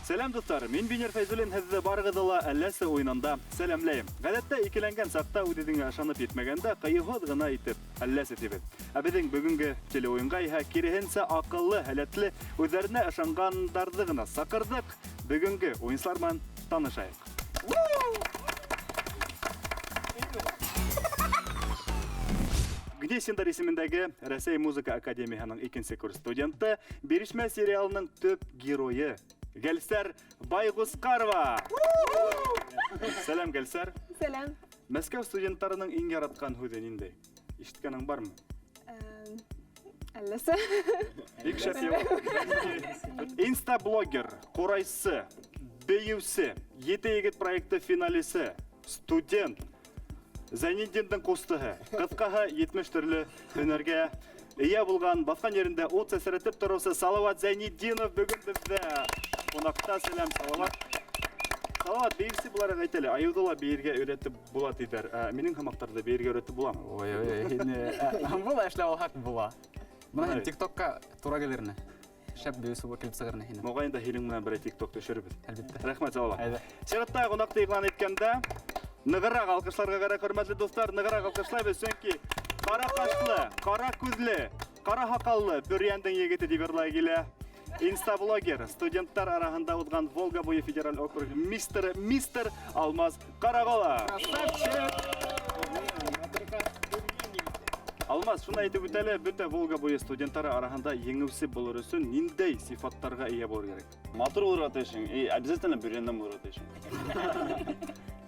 Сәлем достар, мен Бинер Файзулин һезді барғыдыла әлләсі ойнанда сәлемлейм. Ғәдәттә икеленген сақта үдедіңі ашанып етмегенде қайығыд ғына етіп әлләсі тебет. Әбедің бүгінгі теле ойынға иһә кирехенсе ақыллы, әләтлі, өздеріне ашанғандарды ғына сақырдық. Бүгінгі ойынсылармен танышайық. Гнесиндар исемендәге Рәсәй музыка академияның 2-нче курс студенты, Беришмә сериалының төп геройы Гәлсәр Байгускарова. Сәлем, Гәлсәр. Сәлем. Мәскәү студентларының иң яраткан һүзе нинди? Ишеткәнең бармы? Әлләсе. Бик шәп Инстаблогер, курайсы, бейеүсе, Ете егет проекты финалисы, студент, Зәйнетдиндың кустыһы, кыскаһы 70 төрле һөнәргә ия булган, баскан yerендә ут сәсрәтеп торысы Салават Зәйнетдинов бүгін бездә. Қонақта сәлем, Салават. Салават, бейгісі бұларға әйтелі, аюдыла бейірге өретіп була дейдер. Менің хамақтарды бейірге өретіп була ма? Ой-ой-ой, бұл әшлі олғақ була. Бұна тиктокка тура келеріне. Шәп бейісі бұл келіп сығырына хейні. Моғайында хейлің мұнан бірі тиктокты өшірібіз. Әлбетті. Рахмет, Салават. Шеғытта қонақты иғлан еткенде, нығырақ алқышларға қара көрмәтлі достар, нығырақ алқышлайбыз, сөңкі қара қашлы, қара күзлі, қара хақаллы бүрияндың егеті деберлай келі. Инстаблогер, студенттар арасында ұтқан Волга бойы федераль округ мистер Алмаз Қарағола. Алмаз, шуны айтып өтәлі, бүті Волга бойы студенттары арасында еңеусі болыр үшін ниндей сифаттарға ие болыр керек? Матур olur ateşin, обязательно büryandan olur ateşin.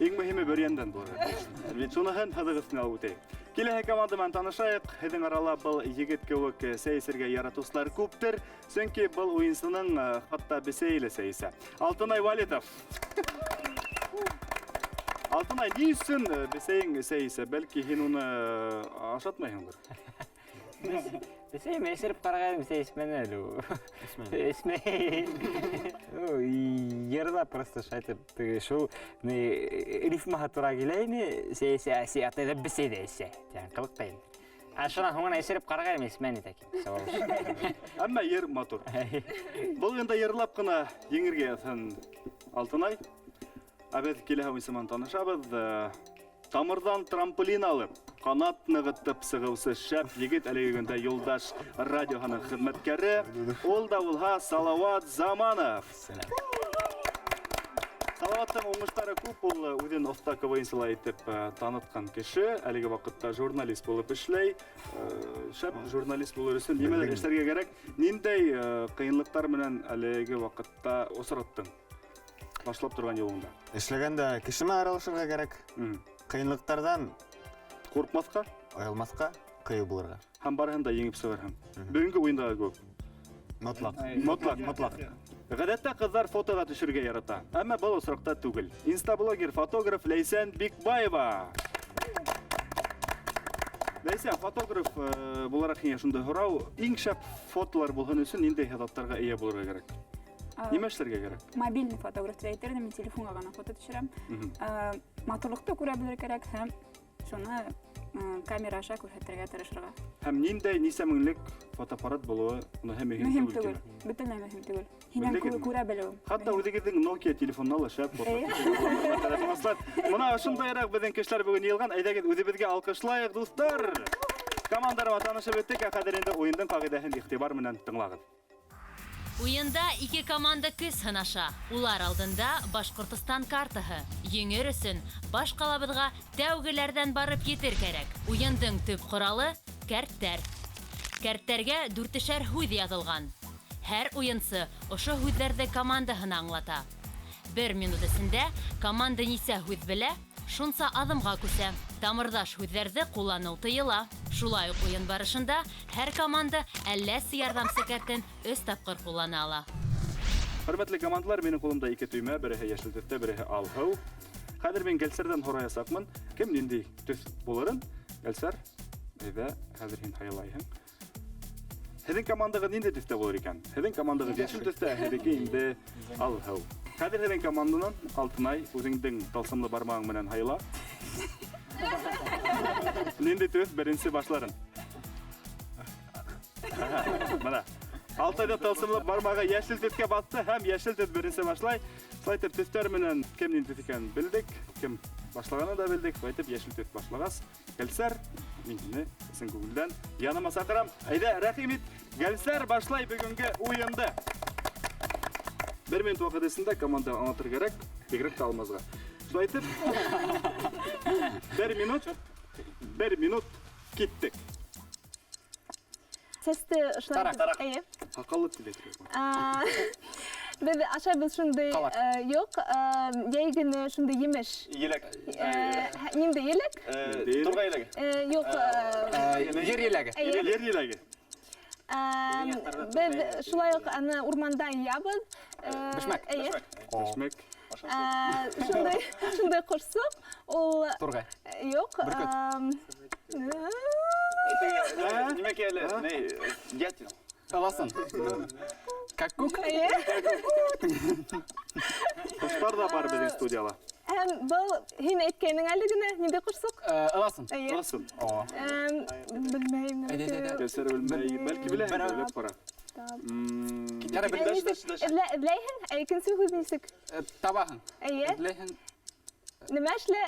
Ең mühimi büryandan болыр ateşin. Шуныхын хадығысына өтейік. Келесі командамен танышайық. Хедің арала бұл егет көк сәйсерге яратушылар көптір. Сөңке бұл ойынсының хатта бесейлі сәйсі. Алтынай Валитов. Алтынай, не үшін бесейін сәйсі? Бәлкі хен оны ашатмайын бұр? Бесей, мен шырып қарағайым сәйсімен әлі. Esmey. Yerda просто шайтып, şu rifmaha tura geleyni siyasi atayda bise deyse. Yani kılıktayım. Aşına hımına esirip qaragayım esmeni tekin. Әмма ер матур. Бұл енді ерлап қына еңірге әтін Алтынай. Әбет келі ойсыман танышабыз. Тамырдан трамполин алып, қанат нығыттып сығылсы шәп егет әлегігінде Юлдаш радиоғаның хызмәткәрі. Ол да олға Салават Заманов. Салаваттың оңыштары көп, ол өден оста квайынсыла етіп танытқан кіші. Әлігі вақытта журналист болып ішлей. Шәп журналист болыр үшін немелер іштерге керек. Ниндей қиынлықтар менен әлігі вақытта осыраттың? Башылап тұрған еліңді. Ішлегенде кішіме аралышырға керек. Қиынлықтардан қорқмасқа, ойылмасқа, қиы болырға. Хам барғанда еңіп сығыр хам. Бүгінгі ойындағы көп. Мұтлақ. Ғадетті қыздар фотоға түшірге ярата. Әмі бұл осырақта түгіл. Инстаблогер, фотограф Лейсен Бикбаева. Лейсен, фотограф боларақ ең шынды ғырау, ең шәп фотолар болған үшін ендей хадаттарға ие болырға керек. Неме эшләргә керек? Мобильный фотограф әйтердем, мен телефонга гына фото төшерәм. Матурлыкты күрә белер кирәк һәм шуны камера аша күрсәтергә тырышырга. Һәм ниндәй нисәмеңлек фотоаппарат булуы мөһим түгел. Бөтенләй мөһим түгел. Һинән күрә белү. Хатта үзегезнең Nokia телефоннан шәп фото. Моны шундайрак безнең кешеләр бүген йылган. Әйдәгез үзебезгә алкышлайык, дуслар. Командарга танышып үттек, хәзер инде уенның кагыйдаһын игътибар менән тыңлагыз. Уенда 2 команда көз сынаша. Улар алдында Башкортстан картаһы. Еңер өсөн баш калабызга тәүгеләрдән барып етер кирәк. Уендың төп коралы кәрттәр. Кәрттәргә 4-шәр һүз язылган. Һәр уенчы ошо һүзләрдә командаһын аңлата. 1 минут эчендә команда нисә һүз белә, шунса адымга күсә. Тамырдаш һүзләрне куллану тыела. Шулай ук уен барышында һәр команда әлләсе ярдәмче кәртен 3 тапкыр куллана ала. Хөрмәтле командалар, минең кулымда 2 төймә, береһе яшел төстә, береһе алһыу. Хәзер мин Гәлсәрдән һораясакмын. Кем нинди төс булырын? Гәлсәр, әйдә, хәзер һин хайлайһың. Һеҙҙең командағыҙ нинди төстә булыр икән? Һеҙҙең командағыҙ яшел төстә, һеҙҙеке инде алһыу. Кадерлерин команданан Алтынай өзіңдің талсымлы бармағың менен хайла. Ненде төс бірінші башларын. Мына. Алтайда талсымлы бармағы яшыл төтке басты, һәм яшыл төт бірінші башлай. Слайтер төстер менен кемнен төт екенін білдік, кем башлаганы да білдік. Слайтер яшыл төт башлагас. Гәлсәр, минне сен күңелдән яныма сакырам. Әйдә, рәхимит. Гәлсәр башлай бүгенге уенды. 1 минут вакытында команда аңлатыр керек, бигрәк тә алмазга. Слайтер. 1 минут киттек. Сесті ұшылай. Әйе. Ақылы тілетір. Біз аша біз шындай yok. Егіні шындай емеш. Елек. Немді елек? Турға елек. Yok. Ер елегі. Ер елегі. Біз шылай аны урманда ябыз. Бішмәк. Әйе. Бішмәк. Шындай құрсық. Ол Турғай. yok. Немеке әлі? Не? Гәтін. Аласын. Какук. Әйе. Құштар да бар біздің студияла. Бұл хин әйткенің әлігіне немді құрсық? Аласын. Әйе. Аласын. Білмеймін. Гәлсәр білмей, бәлки біләһең, біліп бара. Яра білдәш. Эвләйһең, әйкенсі хүзнесік. Табахын. Әйе. Эдлейһең. Немәшлі?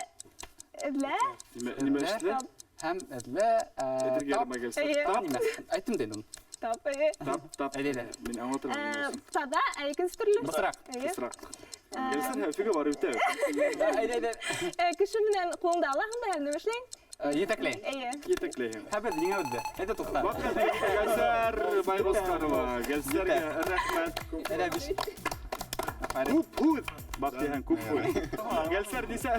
Эвлә? Неме эшле? Һәм эдле. Әйтергә Тап. ярма Гәлсәр. Әйе. Тап, Айттым дедім. Тап, әйе. тап. Әйдә. Мин аңлатырмын. Тада әйкенсі түрлі? Бысырақ. Әйе. Бысырақ. Гәлсәр һәфиге бар үтә. Әйдә. Кіші менен қолыңда алаһың да һәм немәшләйң? Етеклейін. Әйе. Етекләйһең. Һәбет еңә өдді. Әйдә туқта. Вакыт Гәлсәр Байғоскарова. Гәлсәргә рәхмәт. Әйдә биш. Күп һүз. Бак дигән күп һүз. Гәлсәр дисә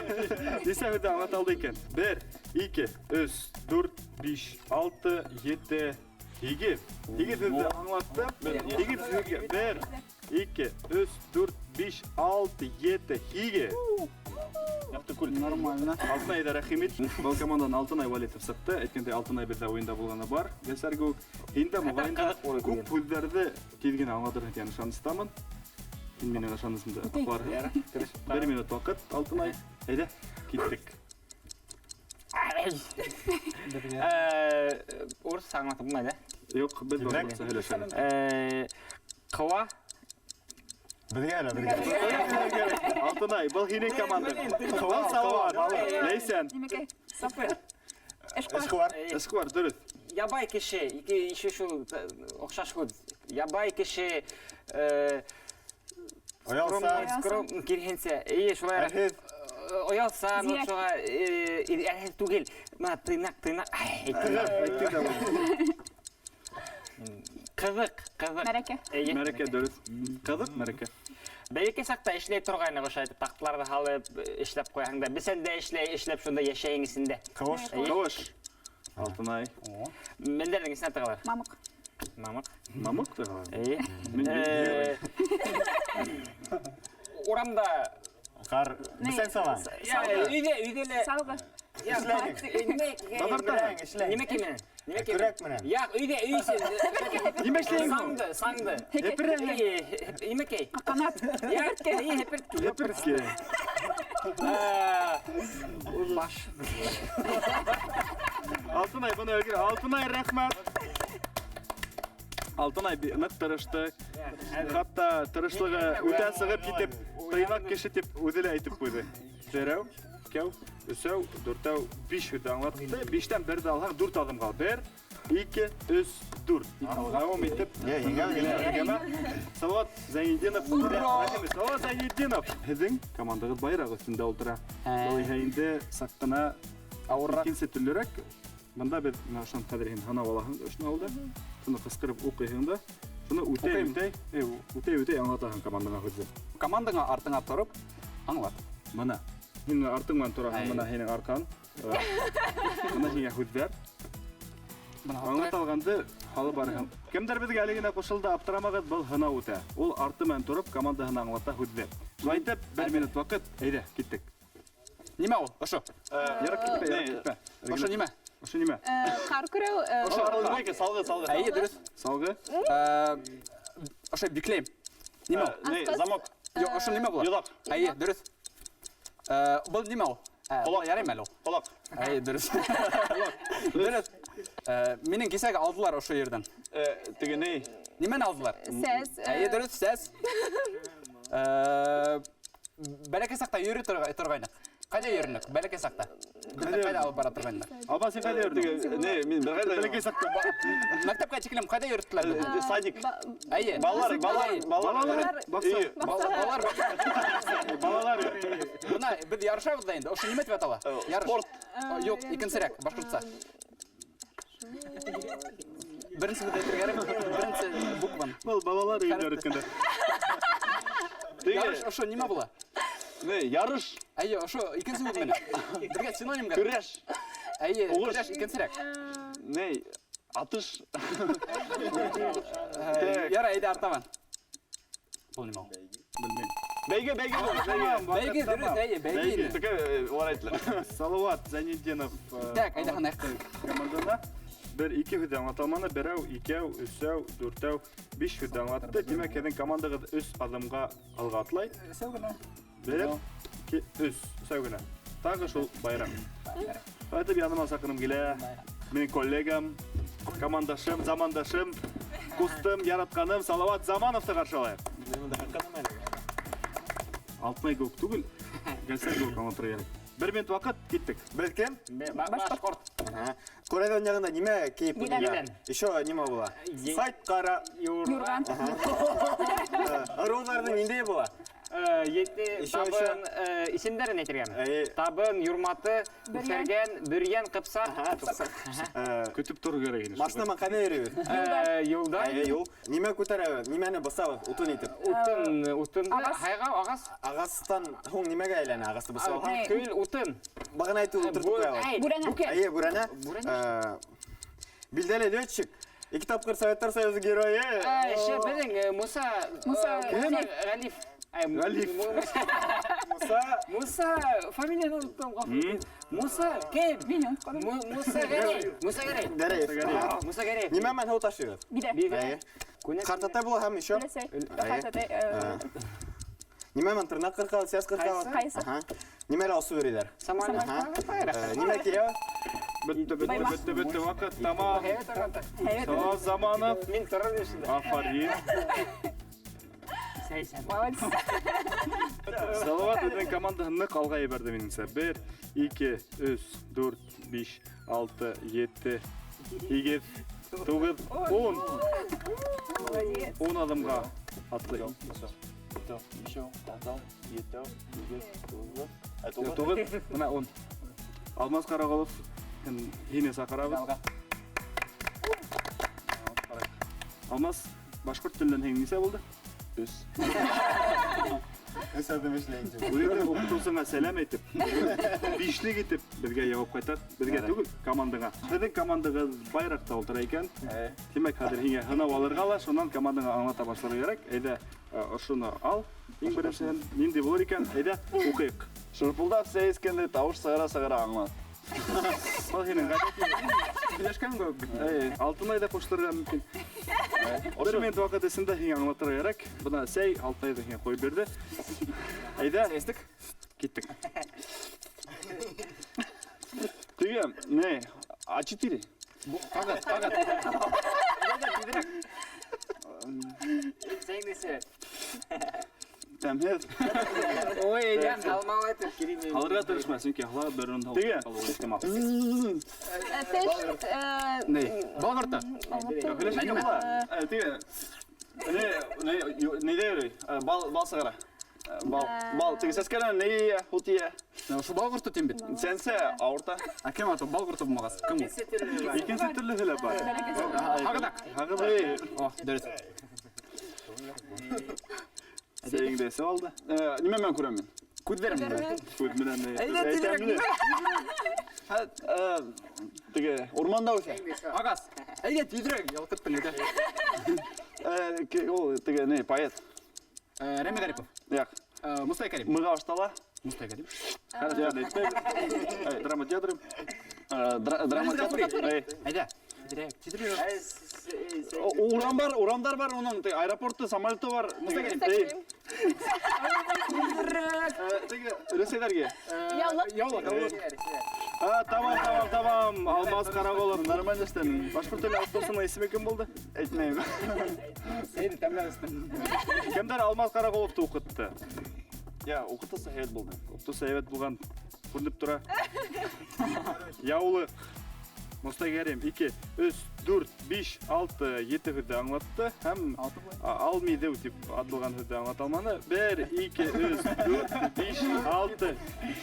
һүз аңлатылды икән. 1, 2, 3, 4, 5, 6, 7, 8. 8 һүзне аңлатты. 8 һүзгә 1, 2, 3, 4, 5, 6, 7, 8. Яқты күл. Нормально. Алтынай да рәхимет. Бұл командан Алтынай Валитов сықты. Әйткәндәй Алтынай бездә уенда булганы бар. Гәлсәргә үк инде мугайында күп һүзләрне тизген аңлатырга икән ышаныстамын. Син минең ышанысымда бар. 1 минут вакыт Алтынай. Әйдә, киттек. Урыс аңлатып булмайды. Юк, без булмакчы һәләшәбез. Кыва. Бізге әлі, бізге. Алтынай, бұл һинең командаң. Кыва салават. Ләйсән. Немеке? Сапыр. Эшқуар. Эшкуар дөрес. Ябай кеше, еще шул охшаш худ. Ябай кеше Оялса. скром кирһенсә. Шулай Әрхет. оялса, Зияк. шуга әрхет түгел. Мына тыйнак. Кызык. Мәрәкә. Мәрәкә дөрес. Кызык мәрәкә. Бәйке сакта эшләй торганы ошайтып, тактыларда халып эшләп куяң да. Бесен дә эшләп шунда яшәйң исендә. Кавыш. Кавыш. Алтынай. Мендәрнең исенә тыгылар. Мамык. Мамык. Мамык та. Урамда Қар. Бісен салаң. өйдәле Салғы. Неме кемен? Күрәк менән. Я, өйсен. Нимә эшләйһең? Саңды. Немекей. Канат. Я, хепер. Лепертке. Баш. Алтынай буны өлгер. Алтынай рәхмәт. Алтынай нык тырышты. Хатта тырышлыгы үтә сыгып китеп, тыйнак кеше дип үзе лә әйтеп куйды. Берәү, икәү, өсәү, дүртәү, 5 үтә аңлатты. 5тән 1 дә алһаң 4 адым кал. 1, 2, 3, 4. Дәвам итеп. Еңгәм. Салават Зәйнетдинов. Салават Зәйнетдинов. Һезнең командагыз байрак өстендә утыра. Доlayısıyla саккына Ауыррак. икенче төрлерәк. Монда без нашан кадерин хана валаһын өшне алды. Шуны кыскырып укыйһың да. Шуны үтәй аңлатаһың командаңа хәзер. Командаңа артыңа торып, аңлат. Мына. Мин артыңнан тораһың, мына һинең аркан. Мына һиңә хәзер. Аңлатылганды халы барһың. Кемдер безгә әле генә кушылды, аптырамагыз, был хына үтә. Ул артыман торып командаһын аңлата хәзер. Шулайтып 1 минут вакыт. Әйдә, киттек. Нимә ул? Ошо. Ярак китпә. Ошо нимә? Ошо нимә? Қар күреу. Немеке, салғы. Әйе, дөрес. Салгы. Ошо биклейм. Нимә ул? Не, замок. Жоқ, ошо неме була? Йолақ. Айе, дұрыс. Бұл неме ол? Бұл ярайм әлі ол. Қолақ. Айе, дұрыс. Дұрыс. Менің кесегі алдылар ошо жерден. Теге не? Немен алдылар? Сәс. Айе, дұрыс, сәс. Бәләке сақта үйрі тұрғайнық. Қайда үйрінік? Бәләке сақта. Қайда алып бара тұрғайнық? Алба сен қайда Теге өрдің? не? Мен бір қайда? Бәлеке сақта. Мектепке чекілем, қайда үйріттілер? Садик. Айе. Балалар. Бақса. Балалар. Балалар. Бұна біз ярышабыз да енді. Ошо неме деп атала? Ярыш. Спорт. Жоқ, екіншірек, башқұртса. Бірінші бізді етіргерім, бірінші букван. Бұл балалар үйінде өткенде. Ярыш, ошо неме бұла? Не? Ярыш. Айе, ошо екінші букван мене. Бірге синоним кәр. Күреш. Айе, Оғыш. күреш екіншірек. Не? Атыш. Яра, айда артаван. Бұл неме ол? Бәйге. Бәйге, дұрыс, айе, бәйге. Теге орайтылар. Салауат Зайниддинов Так, айда қанайық. командана бір екі хүден аталманы, бірәу, екеу, үсәу, дүртәу, биш хүден атты. Демек, едің командаға үс адамға алға атлай. Сәугіна. Беріп, үс, сәугіна. Тағы шул байрам. Айтып, яныма сақыным келе. Менің коллегам, командашым, замандашым, кустым, яратқаным Салауат Замановты қаршалайық. Алтынай көк түгіл, гәлсәр көк командыр керек. Бір минут вақыт, кеттік. Білеткен? Башқұрт. Кореядан жағында неме кейіп Елен. Еще неме бола? Сайт қара. Юрган. Ырулардың нендей бола? Етті табын исемдерін етірген. Табын, юрматы, сәрген, бүрген, қыпсақ. Күтіп тұру керек. Машинаман қайда еребіз? Юлдан. Йол. Неме көтеребіз? Немені басабыз? Утын етіп. Утынды, хайға ағас. Ағастан хоң немеге айланы ағасты басабыз? Көйл утын. Бағын айту отыртып қоябыз. Бурана. Айе, Бурана. Билдели летчик. Екі тапқыр Советтер Союзы геройы. Ше, білің, Мұса Ғалиф. Ғалиф. Мұса, фамилияны ұлттым қафы. Мұса, кем? Мұса Ғарей. Мұса Ғарей. Дәрейф. Мұса Ғарей. Неме мен хау ташығыз? Биде. Айе. Қартатай бұл хам еще? Білесей. Қайтадай. Неме мен тырнақ қырқалы, сәс қырқалы? Қайсы. Немелі аусы өрелер? Саманы. Неме кеу? Бітті вақыт, тамам. Салауат Заманов. Мен тұрыр дешінде. Афарин. Молодец. Салауат едің команда нық алға еберді меніңсі. 1, 2, 3, 4, 5, 6, 7, 8, 9, 10. Молодец. 10 адамға атлай. 9, мына 10. Алмаз Қарағолов, Ене Сақарабыз. Алмаз, башқұрт тілден хеңнесе болды? Үс. Өс адым ешлейін. Өйірді оқытусыңа сәлем етіп, бишлік етіп, бізге жауап қайтады. Бізге түгіл, командаға. Біздің командаға байрақта олтыр екен. Демек, қазір хеңе хынау алыр қала, сонан командаға аңлата башлары керек. Әйді, ұшыны ал, ең біріншіден, ненде болыр екен, әйді, оқиық. Шырпылдап сәйіскенде тауыш сағара аңлады. Ол хенің ғадеті. Білешкен көп. Алтынайда қоштырға мүмкін. Бір минут уақыт есінде хең аңлатырға керек. Бұна сәй Алтынайды хең қой берді. Әйді, естік? Кеттік. Теге, не? А4. Қағат. Сәң десе. Тәмхет. Ой, жан, қалмау әтіп кереймей. Алырға тұрышмасын ке, қала бір рұнда Теге. Не? Балғырты. Теге, не дейрі? Бал сағара. Бал, теге сәскәрі не хутия? Шу балғырты тем бет. Сәнсе ауырта. Кем ату балғырты бұмағас? Кім ол? Екінші түрлі хілі бар. Қағыдақ. О, дөріс. Сәйіңді есі алды. Неме мен көремін? Күд берім. Көдмінен Теге, орманда өсе. Ағас. Әйде, түйдірек. Ялқыттың еді. Ол, теге, не, поэт. Рәме Гарипов. Яқ. Мұстай Карим. Мыға аштала. Мұстай Карим. Драма театры. Драма театры. Әйде. Түйдірек. Урамдар бар, оның аэропорты, самолеты бар. Теге ресейлерге. Tamam. Алмаз Қарағолов. Нормально істедім. Башқұрт тілі автобусының есімі кім болды? Айтмаймын. Сені тәмләместен. Кімдер Алмаз Қарағоловты оқытты? Я, оқыты сәйет болды. Оқытты сәйбет болған көрініп тұра. Яулы. Мұстай кәрем 2, 3, 4, 5, 6, 7 хүді аңлатты. Әм алмейді деп атылған хүді аңлат алманы. 1, 2, 3, 4, 5, 6,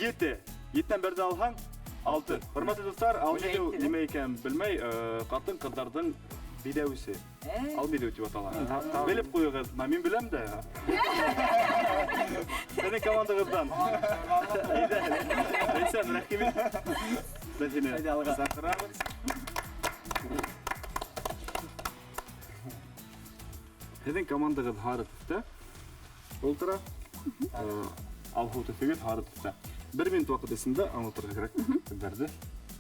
7. 7-тен бірді алған 6. Құрметті достар, алмейді неме екен білмей, қатын қыздардың бедеуісі. Алмейді деп аталған. Біліп қойығыз, мен білем де. Сенің командағыздан. Рейсен, рәхкемет. Біз сені сақырамыз. Сенің командағыз Харытовты. Олтыра. Алхуты фегет Харытовты. 1 минут уақыт есімді аңылтырға керек. Сіздерді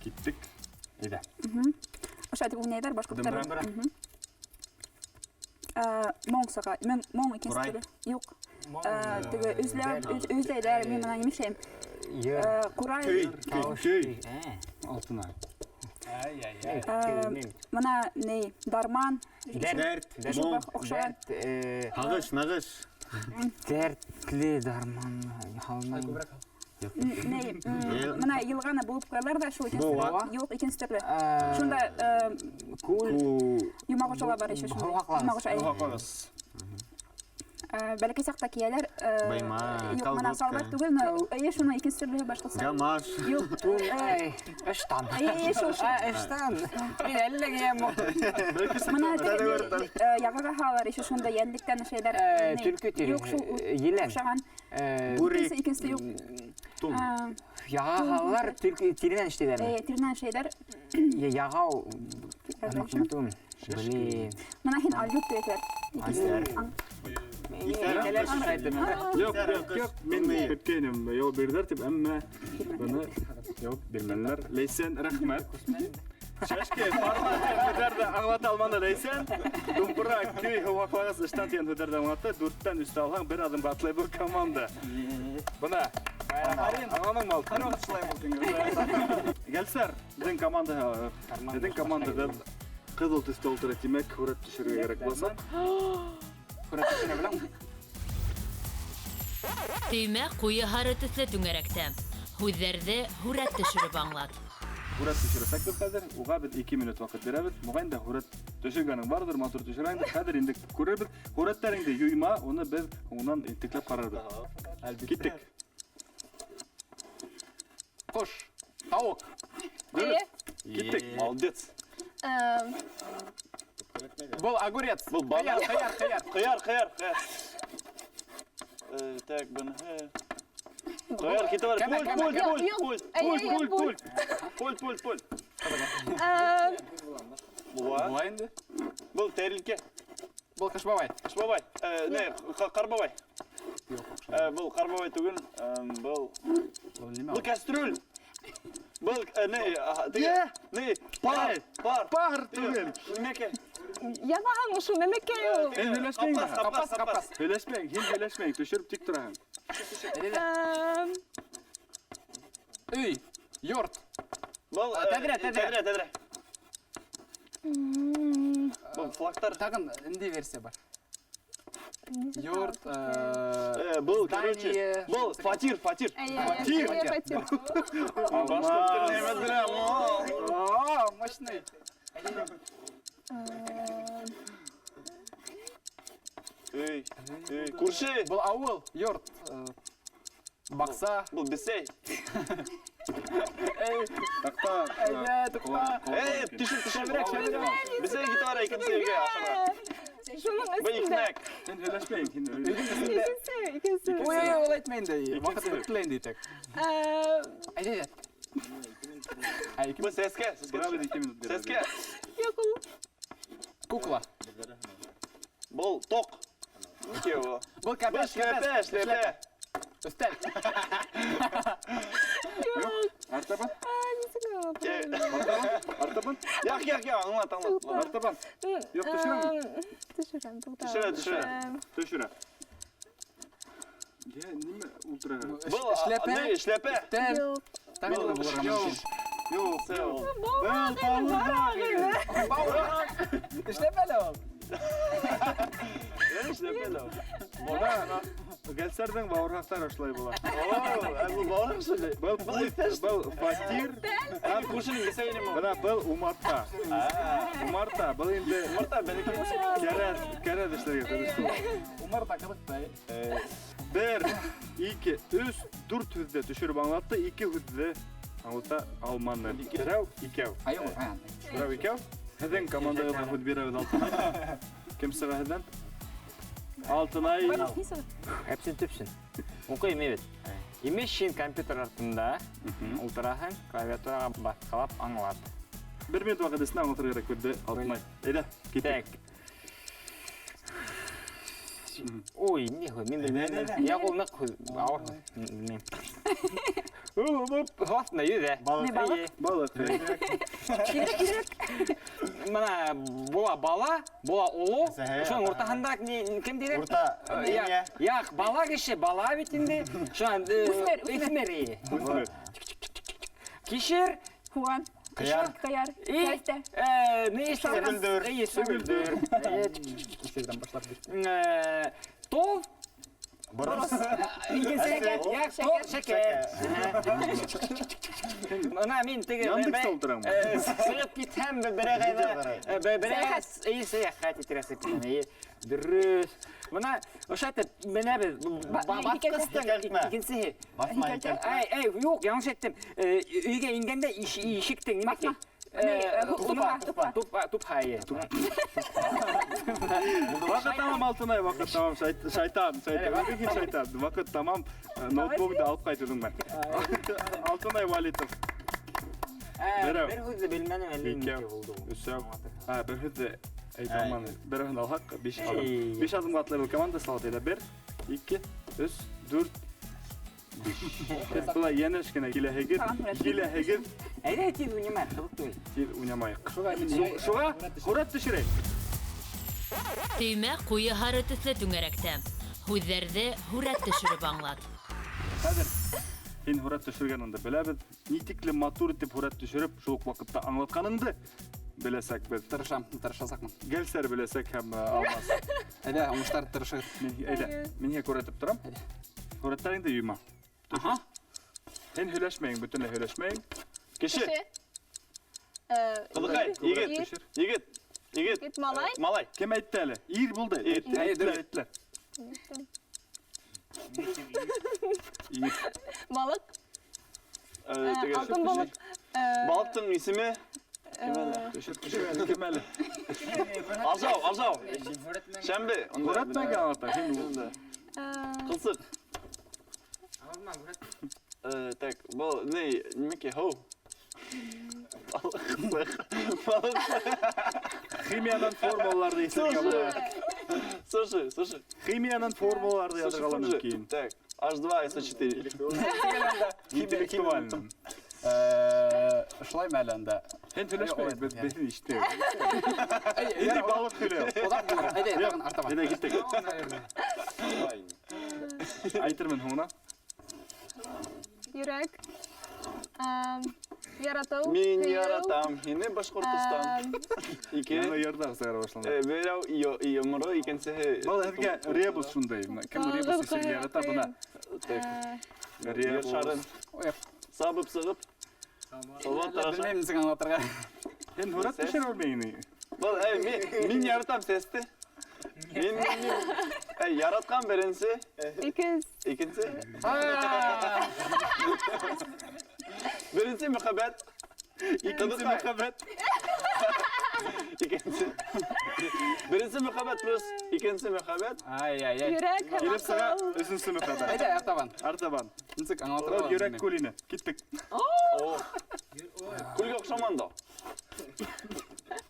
кеттік. Еді. Ошо айтып ойнайдар башкұрттар. Моңсаға, мен моң екенсіздері. Жоқ. Тігі өзлейдер, мен мұна емешейм. Құрай. Көй. Алтына. Мұна не, дарман. Дәрт. Оқшаған. Нағыш, нағыш. Дәртлі дарман. Халман. Мұна елғаны болып қоялар да, шул екенсіздері. Жоқ екенсіздері. Шында юмағышыға бар еші шында. Юмағышы әйі. Бәліке сақта киялер. Байма, Мұна салбат түгіл, әйе шуны екенсіздері башқысы. Гамаш. Үштан. Әйе шул шыл. Үштан. Мен әлі кием. Мұна яғаға халар еші шында елдіктен шейлер. Түлкі тері. Елен. Оқшаған. Екенсі жоқ. Яға халар түлкі терінен іштедер. Терінен шейлер. Яға ұмытуым. Блин. Мұна хен алюк дүйекер. Келер шайды. Yok. Men ötkенім. Yol berdiler tip әмі бұны yok bilmenler. Leysen rahmet. Şaşke parmak hüderde anlata almanı Leysen. Dumpura köy hava koyası işten tiyen hüderde anlattı. 4'ten üstü alған bir adım batlay bir komanda. Buna. Ananın mal. Gelsler. Bizim komanda Kızıl tüstü oltır etmek, huret düşürüye gerek bolsa. Төймә ҡуйы һары төҫлө түңәрәктә. Һүҙҙәрҙе һүрәт төшөрөп аңлат. Huret düşürürsek biz hadi. Uğa biz 2 minut vakit veririz. Muğayın da huret düşürgenin vardır, motor düşüren de hadi indik görürüz. Huretlerin de yuyma, onu biz ondan intiklep kararız. Gittik. Koş. Tavuk. Gittik. Молодец. Бұл огурец. Бұл бала. Қияр. Так, bunu. Koyar kiti var. Pul. Бұла енді. Бұл тәрілке. Бұл қышбабай. Қышбабай. Не, қарбабай. Бұл қарбабай түгін. Бұл кастрюль. Бұл не, пар түгін. Немеке. Ябағаң ұшу немекею. Қапас. Hüleşmeyin. Düşürüp dik durağın. Үй. Йорт. Бұл тәдірі. Бұл флагтар. Тағын інді версия бар. Йорт. Бұл, короче, бұл фатир. Фатир. Башқұрт тілін емет білем. Мощный. Күрші. Бұл ауыл. Йорт. Бақса. Бұл бесей. Takta. Тұқта. Түшір. Бесей кеті бар екен sevgi aşağı. Шуның Бұл үстінде. икнек. Hüleşmeyin. Икенсі. Ой, ол айтмайын да. Вақыт өткілейін дейтек. Айда. Бұл сәске. Bravo 2 minut. Сәске. Йоқыл. Кукла. Бұл тоқ. Неке бұл? Бұл Бұл кәпеш. шлепе. Үстәл. Artaban. Яқ, аңлат. Artaban. Yok düşürem. Düşürем. Düşüре. Düşüre. Я неме ультра. Бұл не шляпе? Тән. Тағы да бұларға мүмкін. Yok. Сел. Эшләп әле ул. Шляпе да. Бана Гәлсәрнең бауырхактары шулай була. Бұл бауырың шыды. Был фатир. Һәм күршінің кесәйіне ме? Бана был умарта. Умарта был инде Марта, бәлеке. кәрәд эшләргә тырыштым. Умар да кызыктай. 1, 2, 3, 4 хүзде төшереп аңлатты. 2 хүзде аңлата алманы. Берәү, икәү. Айо, аян. Берәү, икәү. Һеҙҙең командаға худ бирәбеҙ Алтынай. Кем сыға һеҙҙән? Алтынай. Әпсен төпсен. Укыйм бит. Имеш шин компьютер артында ултыраһың, клавиатураға баҫҡылап аңлат. 1 минут ваҡыт эсендә аңлатырға кәрәк беҙҙе Алтынай. Әйҙә, китәк. Так. Ой, не хуй, мин белмәйем. Я ул ныҡ хуй, ауыр хуй. Белмәйем. Һаҫна йөҙә. Балыҡ. Мына була бала, була улу. Шуның уртаһында кем дирек? Урта. Яҡ, бала кеше, бала бит инде. Шуның үҫмер. Кишер. Хуан. Кыяр. Кыяр. И Кәстә. не ишелгән? Сөгөлдөр. Кисердән башлап бир. Тол. Борос. Яҡ, тол, шәкәр. Мына мин теге Яндекста ултырамы? сығып китһәм берәгә сәйәхәт итәрәсе китәм. Дөрөс. Мына ошо әйтеп, менәбез баҫҡыстың икенсеһе. Эй, юҡ, яңылыш әйттем. Өйгә ингәндә ишектең нимәке? Тупһа. Ваҡыт тамам Алтынай, ваҡыт тамам. Шайтан. Шайтан. Ваҡыт тамам. Ноутбукты алып ҡайтырҙың мен. Алтынай Валитов. Бер һүҙҙе белмәнем әле ничә булды. Өсәү. Бер һүҙҙе әйтә алманы. Береһен алһаҡ, 5 аҙым. 5 аҙымға атлай команда салат әйҙә. 1, 2, 3, 4, 5. Былай йәнәш кенә киләһегеҙ. Әйҙә тиҙ уйнама, ҡыҙыҡ түгел. Тиҙ уйнамайыҡ. Шуға һүрәт төшөрәйек. Төймә ҡуйы һары төҫлө түңәрәктә. Һүҙҙәрҙе һүрәт төшөрөп аңлат. Хәҙер һин һүрәт төшөргәнеңде беләбеҙ. Ни тиклем матур итеп һүрәт төшөрөп, шул уҡ ваҡытта аңлатҡаныңды беләсәкбеҙ. Тырышасаҡмын. Гәлсәр беләсәк һәм Алмас. Әйҙә, уңыштар тырышығыҙ. Әйҙә, мин һиңә күрһәтеп торам. Һүрәттәреңде йойма. Аха. Һин һөйләшмәйең, бөтөнләй һөйләшмәйең. Кеше. Ҡыҙыҡай, егет. Малай. Кем әйтте әле? Ир булды. Әйтләр. Балык. Алтын балык. Балыҡтың исеме? Кем әле? Ажау. Шәмбе. Һүрәтмәгән аңлата. Һин Ҡылсыҡ. Так, был нимәке һыу. Балыҡ. химиянан формулаларды исергә була. Слушай. Химиянан формулаларды язырга мөмкин. Так, H2SO4. Интеллектуально. Шулай мәләндә. Һин һөйләшмәйек, без беҙҙе ишетәбеҙ. Инде балык һөйләү. Әйҙә, тагын артабан. Әйҙә киттек. Әйтермен һуңына. Йөрәк. Яратыу. Мин яратам һине Башҡортостан. Яңы йырҙар сыйыра башланды. Берәү йомро, икенсеһе. Был һеҙгә ребус шундай. Кем ребус ишергә ярата бына? Шарын. Сабып сығып. Белмәйем нисек аңлатырға. Һин һүрәт төшөрә белмәйһеңме? Мин яратам сәсте. Мин яратҡан беренсе. Икенсе. Беренсе мөхәббәт. Икенсе мөхәббәт. Икенсе. Беренсе мөхәббәт плюс икенсе мөхәббәт. Йөрәк һәм Килеп сыға акыл. өсөнсө мөхәббәт. Әйҙә, артабан. Артабан. Нисек аңлатырға? Йөрәк күлине. Киттек. Күлгә оҡшаман да.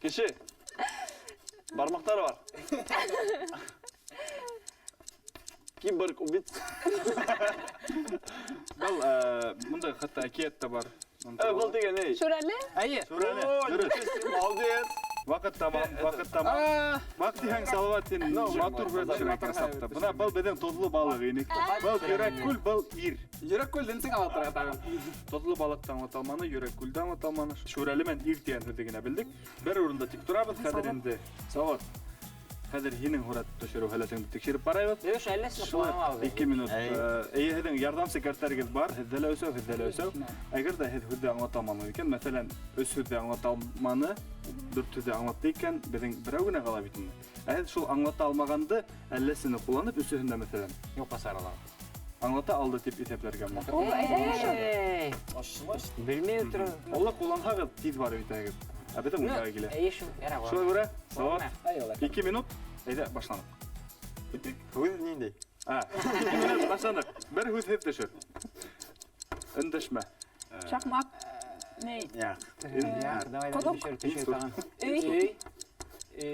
Кеше. Бармаҡтары бар. Киборг убит. Был мында хатта әкият та бар. Был дигән ни? Шүрәле. Әйе. Молодец. Молодец. Вакыт тамам. Вакыт дигән салават син матур бер төшерәк сапты. Буна был безнең тодлы балык ине. Был йөрәк күл, был ир. Йөрәк күлдән син алатырга тагын. Тодлы балыктан аталманы, йөрәк күлдән аталманы. Шүрәле мен ир дигән сүзне генә белдек. Бер урында тик торабыз, хәзер инде. Салават. Хәзер һинең урат төшерү хәләтеңне тикшереп барабыз. Дәүш әлләсне кулланмабыз. 2 минут. Һеҙҙең ярҙам секретарегеҙ бар, һеҙҙә лә өсәү. Әгәр ҙә һеҙ һүҙҙе аңлаталманы икән, мәҫәлән, 3 һүҙҙе аңлаталманы, 4 һүҙҙе аңлатты икән, беҙҙең берәү генә ҡала бит инде. Ә һеҙ шул аңлата алмағанды әлләсене ҡулланып, өсөһөндә мәҫәлән, Юҡҡа саралар. аңлата алды тип иҫәпләргә мөмкин. Ул әйҙә Белмәй утыр. Алла ҡулланһағыҙ, тиҙ барып итәгеҙ. Ә беҙҙең уйҙағы килә. Әйе шул. Ярар. Шулай күрә, Салават, 2 минут, әйҙә, башланыҡ. Һүҙ ниндәй? 2 минут башланыҡ. Бер һүҙ һеҙ төшөр. Өндәшмә. шахмат. Ней. Яҡ. Давай, Ҡоҙоҡ. төшөр тагын. Өй.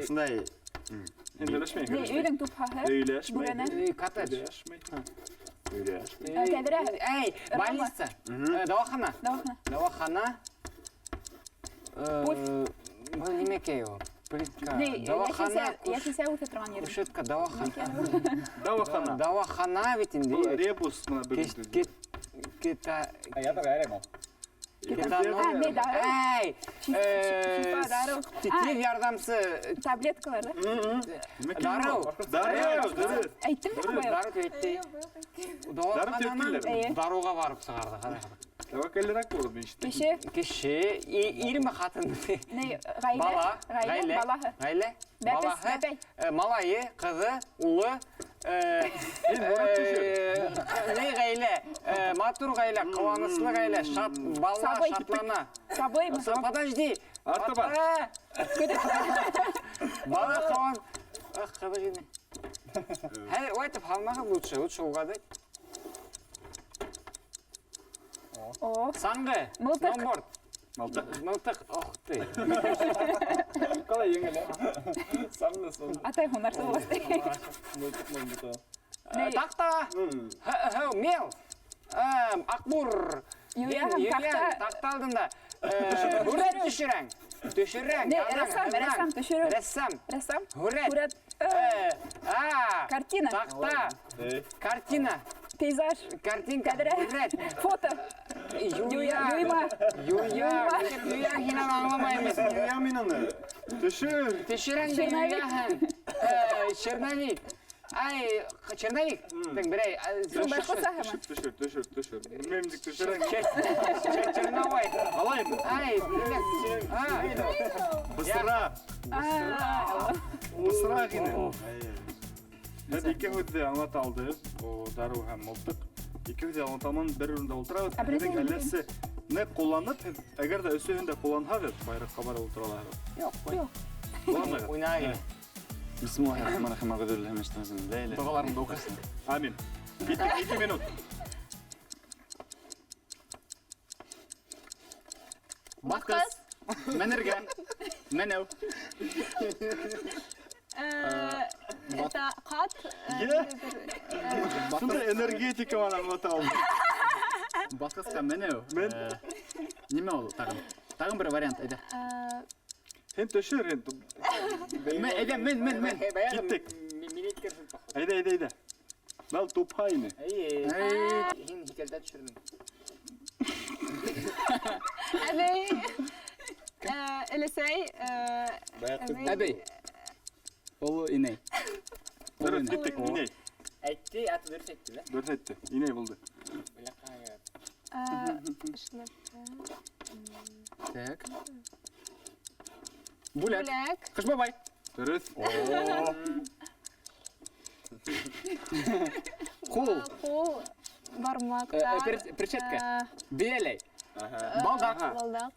Шундай. Һин һөйләшмәй. Ней, өйҙөң тупһаһы. Һөйләшмәй. Бүрәнә. Коттедж. Һөйләшмәй. Тәҙрә. Эй, больница. Дауахана. Дауахана. Дауахана. Был нимәкәй ул? Плитка. Ней, Дауахана. йәшисә үҫә торған ер. Кушетка дауахана. Дауахана. Дауахана бит инде. Бұл ребус мына бір Кита. Не, дару. Эй! Шифа, дару. Титрек ярдамсы. Таблеткалар, да? Дару. Дөрөҫ. Әйттем дә ҡабай. Дару әйтте. Эйе. Даруға барып сығарды. Тәвәккәллерәк булыр мин ишеттем. Кеше, Кеше, ирме хатын. ней, ғаилә. Бала, Ғаилә, балаһы. Ғаилә, Бәпес, балаһы, бәпәй. малайы, ҡыҙы, улы, ней ғаилә, матур ғаилә, ҡыуаныслы ғаилә, бала, Сабый. шатлана. Сабый, Подожди. Арты бар. Бала ҡыуан. Подожди. Хәҙер айтып һалмағын лучше угадать. О, Саңғы, Мылтык. сноуборд, Мылтык. мылтык, ох ты. Қалай еңел, Саңны сол. атай һунарсы буласты. Тақта, мел, ақбур, Юлия һәм тақта. тақта алдында. Хүрәт төшірәң. Төшірәң. Не, рәссам, төшөрү. Рәссам. Рәссам. Хүрәт. Картина. Тақта. Картина. Пейзаж. Картинка. Кәдірә. Хүрәт. Фото. Юя. Юйма. Юя. Юя һинән аңламаймыз. Юя мин аны. Төшөр. Төшірәң дә юяһын. Черновик. Ай, черновик. Тең берәй. Башҡаса һәмән. Төшөр. Белмәйем тик төшөрәң. Черновой. Алайым. Ай, Бысыра. Бысыра генә. Һәм ике һүҙҙе аңлата алды. О, дару һәм мылтык. Ике һүҙҙе аңлатамын, бер урында ултырабыҙ. Һеҙҙең әлләсе не ҡулланып, әгәр дә өсөһөн дә ҡулланһағыҙ, байраҡҡа барып ултыраларһығыҙ. Юҡ. Ҡулланмағыҙ. Уйнайым. Бисмиллахир-рахманир-рахим. Әғүзу биллаһи минәш шайтанир-раҗим. Ләйлә. Дұғаларымды оқысын. Амин. 2 минут. Бақыз. Менергән. Менәү. Это ҡат. Шундай энергетиканы аңлата алды. Бақызға менәү. Нимә ул тағын? Тағын бір вариант, әйдә. Һин төшөр, һин. Әйдә, мен. Киттек. Әйдә. Нал тупһа ине. Һин һикәлдә төшөрдөң. Әбей. Элесей. Әбей. Ол инәй. Дөрөҫ, киттек, инәй. Әйтте, аты дөрөс әйтте лә. Дөрөҫ әйтте. Инәй булды. Так. Бүләк. Бүләк. Қыш бабай. Дөрөҫ. Қул. Қул. Бармақтар. Перчатка. Бияләй. Балдақ. Балдақ.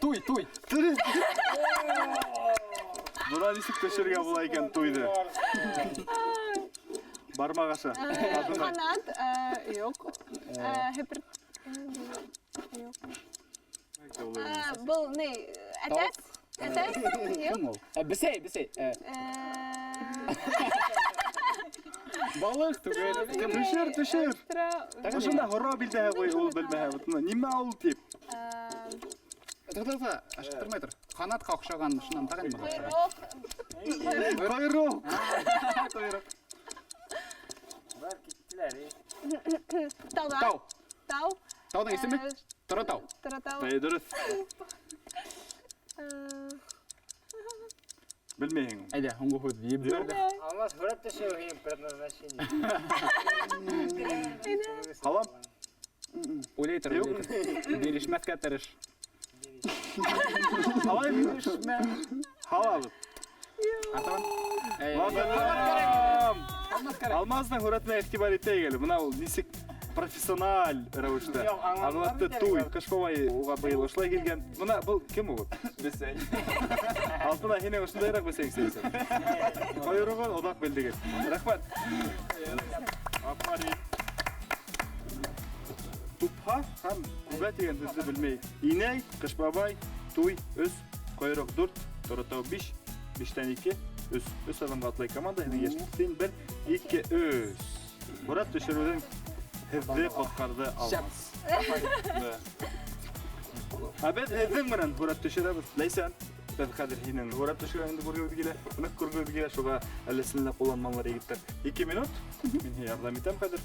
Туй. Бuna нисек төшөргә була икән туйды? Бармак аша. Қанат. Юк. Хепер. Юк. Бұл не? Әтәс? Әтәс? Юк. Бесей. Балык түгел. Төшөр. Ошонда хорро билдәһе кой, ул белмәһә. Нимә ул тип? Тоқта, ашықтырмай тұр. Қанатқа ұқсаған шынан тағын бар. Койрок. Құйрық. Бар кеттілер. Таудан. Тау. Тау. Таудың есімі? Тұры тау. Тұра тау. Ай дұрыс. Білмейін. Әйде, ұңғы хөд ебі берді. Алмаз хүрәт төшеу хейм предназначение. Қалам? Ойлай тұр, ойлай тұр. Берішмәт кәтіріш. Қалай берішмә? Қалабыз. Артаған? Алмаздың хүрәтіне әқтибар етей келі. Мына ол несек профессионал рәуішті. Жоқ, аңлатты Ағылатты туй. Қышқовай оға бұйыл ұшылай келген. Мына бұл кім оғы? Бесен. Алтына хенен ұшындайрақ бәсең сейсен. Қойырығын одақ білдіген. Рахмат. Апарин. Тупха һәм үбә дигән һүзне белмәй. Инәй, Кышбабай, туй, өс, койрык 4, Торатау 5, 5тән 2, өс адамга атлай команда, һәм яшьлектән 1, 2, өс. Мурат төшерүдән һезде коткарды алмас. Абет һездең менән Мурат төшерәбез. Ләйсән, без хәзер һинең Мурат төшергәнне күргәбез килә. Моны күргәбез килә, шуга әлләсенле кулланмалар егеттер. 2 минут. Мин ярдәм итәм хәзер.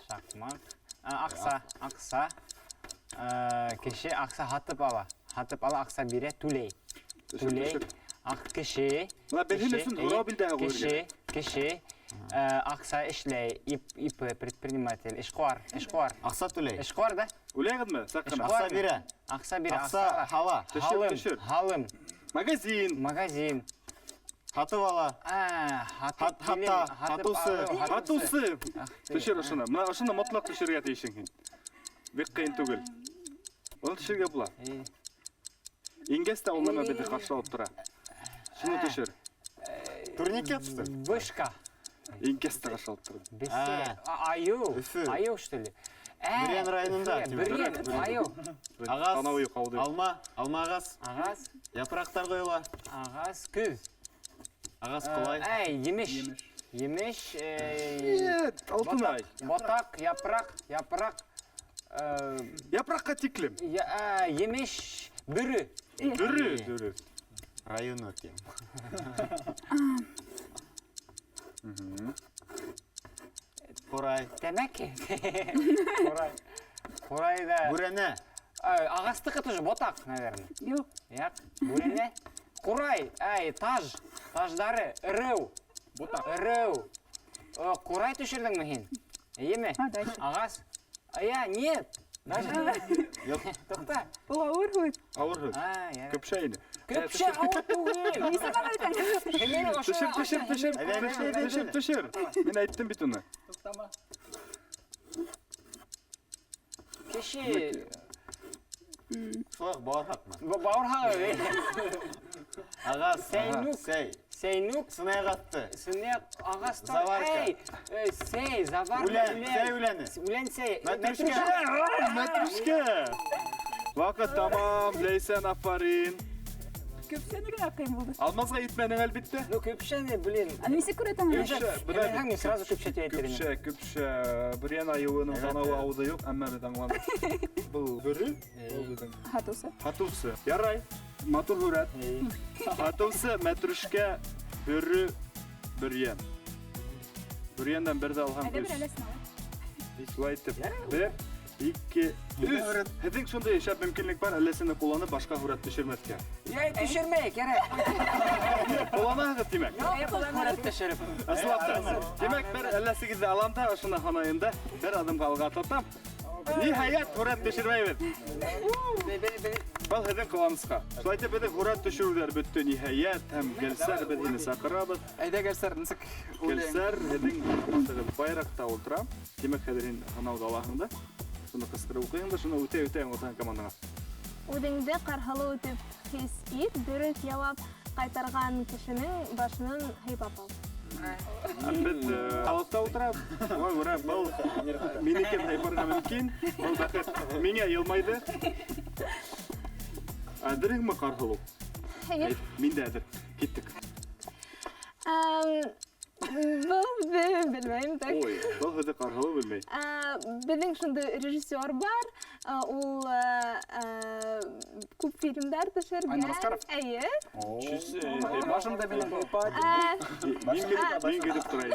Шахмат. Ақса. Кеше ақса хатып ала, ақса бере түлей. Ақ кеше. Мына белһенесен һора билдә гөргә. Кеше. Ақса эшләй, ип предприниматель, эшкуар. Ақса түлей. Эшкуар да? Үләгедме? Сакына. Ақса бире. Ақса бере. Ақса хала. Төшер. Халым. Магазин. Хатып ала. Хатусы. Төшер ошына. Мына ошына мотлак төшергә тиешең һин. Бик кыйын түгел. Оны төшергә була. Ингәс тә уллама беде каршылап тора. Шуны төшер. Турникет түсті. Вышка. Ингәс тә каршылап тора. Бесе. Үфі. Аю что ли? Бүрен районында. Бүрен, аю. Ағас. Анау юқауды. Алма ағас. Ағас. Япырақтар қойыла. Ағас күз. Ағас құлай. Емеш. Алтынай. Ботақ, япырақ. Япракка тиклем. Емеш бүрі. Дүрү. Район өтем. Қорай. Темекі. Қорай да. Бүрене. Ағастықы тоже ботақ, наверное. Жоқ. Яқ, бүрене. Қорай, таждары, іріу. Іріу. Қорай түшірдің мұхин? Еме? Дальше. Ағас? Нет. Даже Yok. тоқта. Бұл ауыр ғой. Ауыр һүз. Көпшәйне. Көпші ауыр түгел. Несі ғана айтаң? Төшер. Мен айттым бит уны. Кеше Соқ бауыр хатма. бауыр хағы. Ағас. Сейнук. Сейнук. Сынай қатты. Сынек ағас та. Заварка. Сей, заварка. Үләні. Үлән сей. Мәтрүшкә. Вакыт тамам. Ләйсән афарин. Көпшені генә қиын болды. Алмазға итмәнең әлбиттә. Ну көпшәне, блин. Несі көретің? Мен сразу көпшәте әйтерін. Көпшә. Бүрен айыуының танауы ауды юк, әмма бит аңлады. Бұл бүрі. Хатусы. Хатусы. Ярай. Матур хүрәт. Хатусы, мәтрүшкә, бүрі, бүрен. Бүрендән берді алған Әлі көз. бір әлесін алып. Шулай итеп. 1, 2, 3. Һеҙҙең шундай шәп мөмкинлек бар, әлләсене кулланып башка хүрәт төшөрмәҫкә. Төшермәй, кәрәк. Кулланаһығыҙ тимәк. Көрәт төшереп. Ысулапта. Демәк, бер әлләсегеҙҙе алам да, ошоно һанайында бер адымға алға атлатам. Ниһайәт хүрәт төшөрмәйбеҙ. Был һеҙҙең ҡыуанысҡа. Шулай итеп, беҙҙең хүрәт төшөрөүҙәр бөттө ниһайәт һәм Гәлсәр беҙ һине саҡырабыҙ. Әйдә Гәлсәр, нисек? Гәлсәр, һеҙҙең командағыҙ байраҡта ултыра. Демәк, хәҙер һин һанауҙы алаһың да. Шуны ҡысҡырып уҡыйһың да, шуны үтә аңлатаһың командаңа. Үҙеңде ҡарһылы үтеп хис ит, дөрөҫ яуап ҡайтарған кешенең башынан һыйпап ал. Беҙ халыҡта ултырабыҙ. Уға күрә был минекен һыйпарға мөмкин. Был бәхет миңә йылмайҙы. Әҙерһеңме, Ҡарһылыу? Һәйер. Мин дә әҙер. Киттек. Bilmeyim de. Ой, бұл хәзер қарғылы білмей. Біздің шынды режиссер бар, ол көп фильмдер түсірген. Айнұр Асқаров? Әйе. Башымда менің Мен кетіп тұрайын.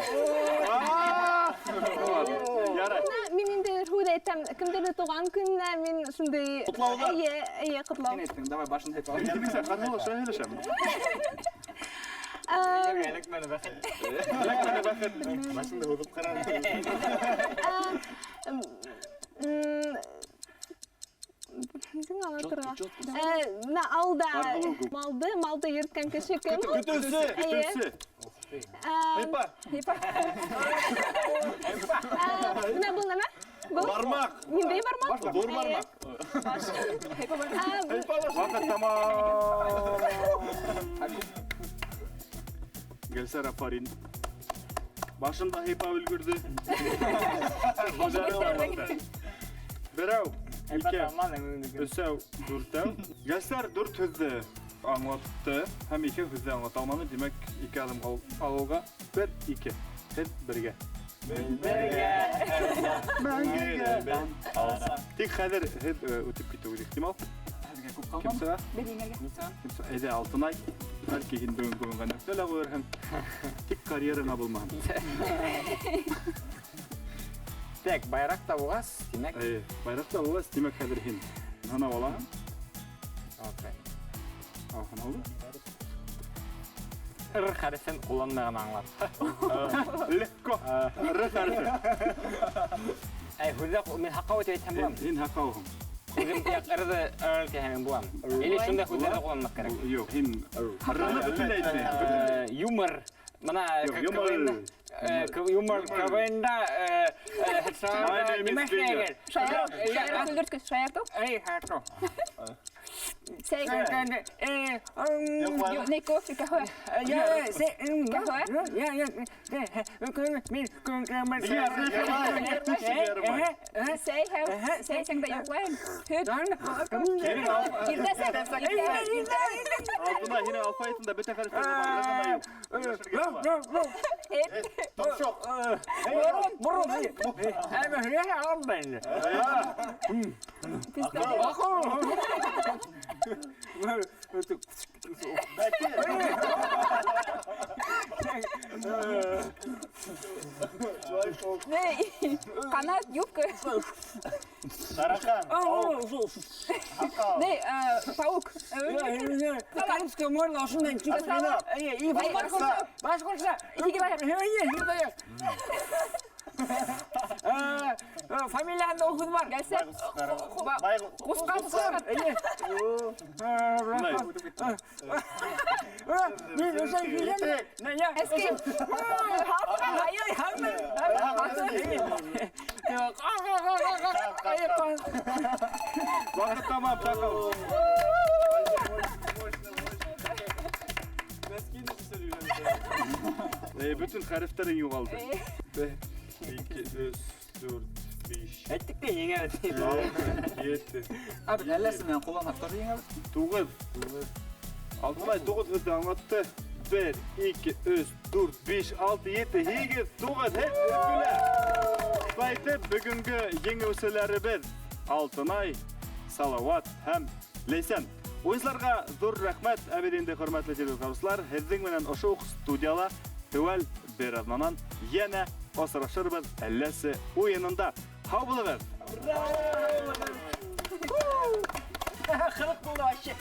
Ярай. Мен енді худ айтам, кімдерді туған күніне мен шындай... Құтлауға? Әйе, құтлау. Сен айттың, давай башын айтып алайын. Демек сен қарғылы шайылышам. Елік мені бәхет. Машинда ходып қарам. Несің алатырға? Алда малды ерткен кіші кім? Күтілсе. Хайпа. Мына бұл неме? Бармақ. Нендей бармақ? Дор бармақ. Вақыт тамам. Гелсер апарин. Башында хайпа үлгірді. Бірәу, ике, үсәу, дүртәу. Гелсер дүрт хүзді аңлатты. Һәм ике хүзді аңлат алманы. Демек, ике адым алуға. Бір, ике. Һәм бірге. Мәңгіге. Тек қәдір өтіп кетуі ықтимал. Кімсіға? Әйді Алтынай. Бәлки хин бүгін ғана өктелі қойыр һәм тек карьераңа болмаған. Так, байрақ та болғас, демек. Байрақта болғас, демек қәдір хин. Ғана болағын. Алған алды. Ір қарысын қоланмаған аңлап. Лекко. Ірі қарысы. Хүлді мен хаққа өте айтам болам. Хин хаққа оғым. Хүлдің тек ірді әмен болам. Или шында хүлдерді қоланмақ керек. Йоқ, хин іріні бүтін әйтіне. Юмор. Мына юмор КВНда немеш деген. Шаяр күлдірткіз, шаярту? Эй, харту. Сәй не кофе, кахуа. Сәй сәңді йоқлайын. Алтына хин алфа айтында бөте қарыстары бар. Бурун. Әмі хүйе алым бәнді. Канат, юбка. Тарахан. Не, паук. Канская морда осындай башқұрса. Фамилияңды оқуды бар. Гәлсер. Қосқа. Мен өсен келем. Әскер. Вақыт тамам, шақыл. Bütün harflerin yoğaldı. 1, 2, 3, 4, 5, Әттік те ең әрі. 7, Abi әлләсі мен қолан ақтар ең әлі. 9. Алтынай 9 hızlı anlattı. 1, 2, 3, 4, 5, 6, 7, 8, 9. Hep öpüle. Baytı bugünkü yeni öseleri biz. Алтынай, Салават һәм Лейсен. Oyuncularga zor rahmet. Әбеденде hürmetli телезуарлар. Һездин менен ошо студияла төвәл бер аҙнанан йәнә осрашырбыз әлләсе уйынында. Һау булығыҙ! Қылық болды вообще.